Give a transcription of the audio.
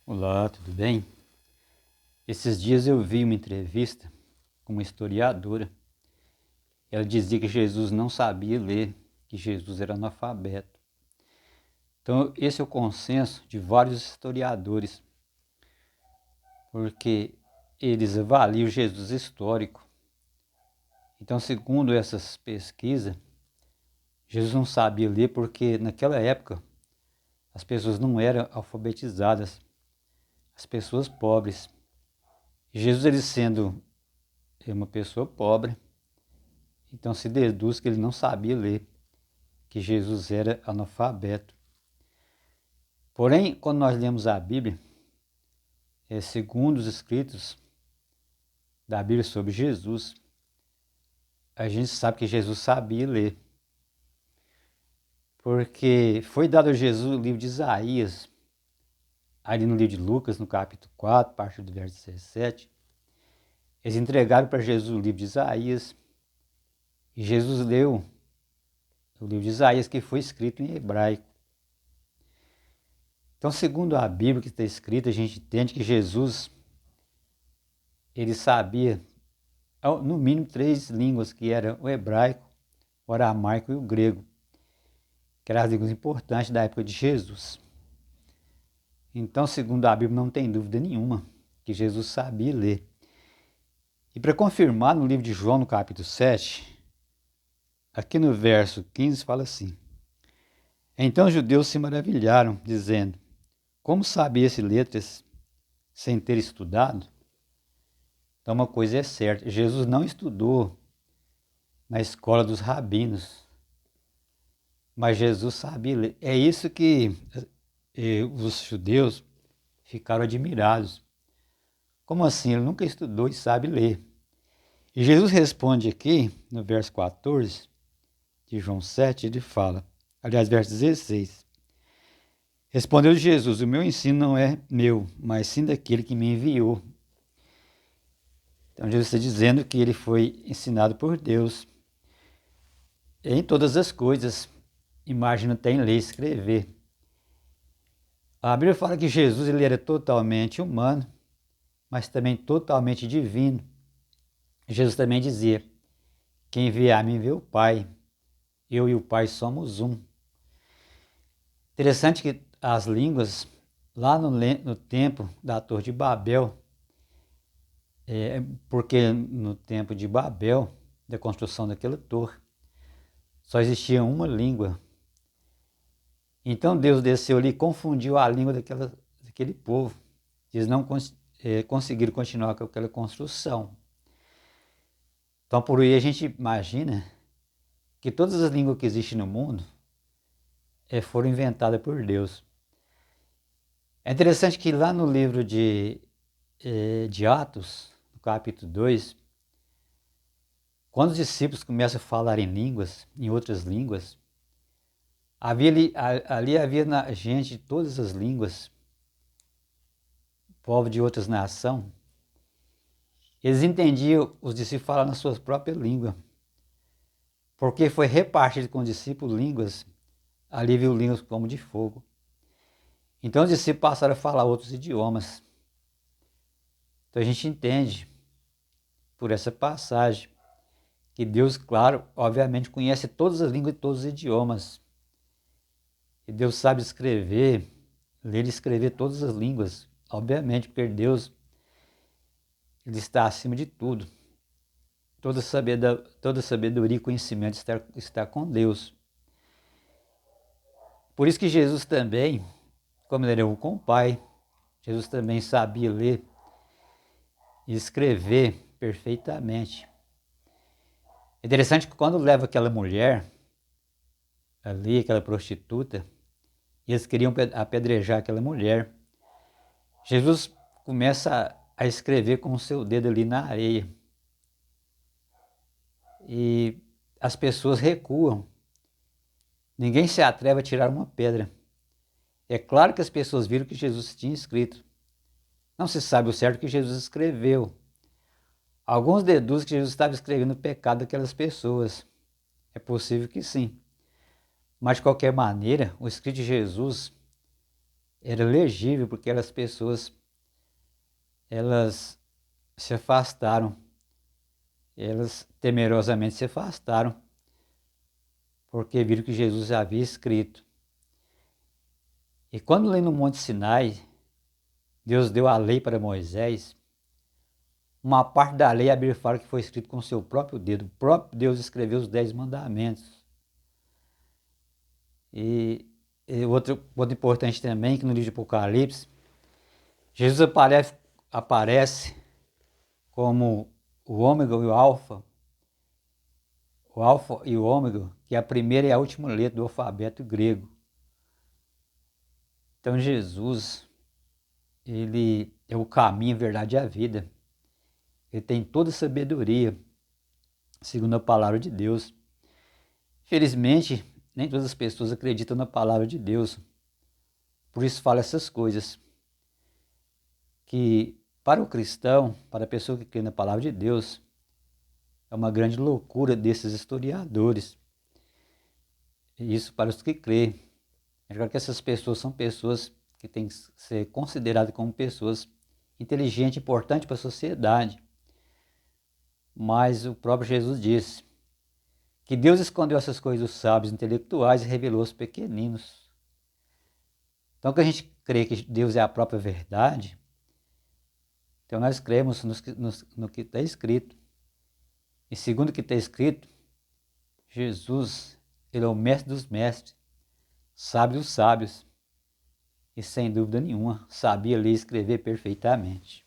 Olá, tudo bem? Esses dias eu vi uma entrevista com uma historiadora. Ela dizia que Jesus não sabia ler, que Jesus era analfabeto. Então, esse é o consenso de vários historiadores, porque eles avaliam Jesus histórico. Então, segundo essas pesquisas, Jesus não sabia ler porque naquela época as pessoas não eram alfabetizadas, as pessoas pobres. Jesus, ele sendo uma pessoa pobre, então se deduz que ele não sabia ler, que Jesus era analfabeto. Porém, quando nós lemos a Bíblia, segundo os escritos da Bíblia sobre Jesus, a gente sabe que Jesus sabia ler. Porque foi dado a Jesus o livro de Isaías, ali no livro de Lucas, no capítulo 4, a partir do verso 17. Eles entregaram para Jesus o livro de Isaías, e Jesus leu o livro de Isaías, que foi escrito em hebraico. Então, segundo a Bíblia que está escrita, a gente entende que Jesus, ele sabia, no mínimo, 3 línguas, que eram o hebraico, o aramaico e o grego, que eram as línguas importantes da época de Jesus. Então, segundo a Bíblia, não tem dúvida nenhuma que Jesus sabia ler. E para confirmar, no livro de João, no capítulo 7, aqui no verso 15, fala assim: Então os judeus se maravilharam, dizendo: Como sabia esse letras sem ter estudado? Então uma coisa é certa, Jesus não estudou na escola dos rabinos, mas Jesus sabia ler. É isso que os judeus ficaram admirados. Como assim? Ele nunca estudou e sabe ler. E Jesus responde aqui, no verso 14 de João 7, ele fala, aliás, verso 16. Respondeu Jesus: O meu ensino não é meu, mas sim daquele que me enviou. Então Jesus está dizendo que ele foi ensinado por Deus em todas as coisas. Imagina até em ler e escrever. A Bíblia fala que Jesus ele era totalmente humano, mas também totalmente divino. Jesus também dizia: Quem vê a mim vê o Pai. Eu e o Pai somos um. Interessante que as línguas, lá no tempo da Torre de Babel, porque no tempo de Babel, da construção daquela torre, só existia uma língua. Então Deus desceu ali e confundiu a língua daquele povo. Eles não conseguiram continuar com aquela construção. Então por aí a gente imagina que todas as línguas que existem no mundo foram inventadas por Deus. É interessante que lá no livro de Atos, no capítulo 2, quando os discípulos começam a falar em línguas, em outras línguas, ali havia gente de todas as línguas, povo de outras nações. Eles entendiam os discípulos falar na sua própria língua, porque foi repartido com os discípulos línguas, ali viu línguas como de fogo. Então os discípulos passaram a falar outros idiomas. Então a gente entende, por essa passagem, que Deus, claro, obviamente conhece todas as línguas e todos os idiomas. E Deus sabe escrever, ler e escrever todas as línguas, obviamente, porque Deus ele está acima de tudo. Toda sabedoria e conhecimento está com Deus. Por isso que Jesus também, como ele era um com o Pai, Jesus também sabia ler e escrever perfeitamente. É interessante que quando leva aquela mulher ali, aquela prostituta, e eles queriam apedrejar aquela mulher, Jesus começa a escrever com o seu dedo ali na areia. E as pessoas recuam. Ninguém se atreve a tirar uma pedra. É claro que as pessoas viram que Jesus tinha escrito. Não se sabe o certo que Jesus escreveu. Alguns deduzem que Jesus estava escrevendo o pecado daquelas pessoas. É possível que sim. Mas de qualquer maneira, o escrito de Jesus era legível, porque as pessoas elas se afastaram, elas temerosamente se afastaram, porque viram que Jesus havia escrito. E quando lê no Monte Sinai, Deus deu a lei para Moisés. Uma parte da lei, a Bíblia fala que foi escrito com o seu próprio dedo. O próprio Deus escreveu os 10 mandamentos. E outro ponto importante também, que no livro de Apocalipse, Jesus aparece como o ômega e o alfa e o ômega, que é a primeira e a última letra do alfabeto grego. Então Jesus, ele é o caminho, a verdade e a vida. Ele tem toda a sabedoria, segundo a palavra de Deus. Felizmente, nem todas as pessoas acreditam na palavra de Deus. Por isso fala essas coisas. Que para o cristão, para a pessoa que crê na palavra de Deus, é uma grande loucura desses historiadores. E isso para os que crê. É claro que essas pessoas são pessoas que têm que ser consideradas como pessoas inteligentes, importantes para a sociedade. Mas o próprio Jesus disse que Deus escondeu essas coisas dos sábios intelectuais e revelou aos pequeninos. Então, que a gente crê que Deus é a própria verdade, então nós cremos no que está escrito. E segundo o que está escrito, Jesus, ele é o mestre dos mestres, sábio dos sábios. E sem dúvida nenhuma, sabia ler e escrever perfeitamente.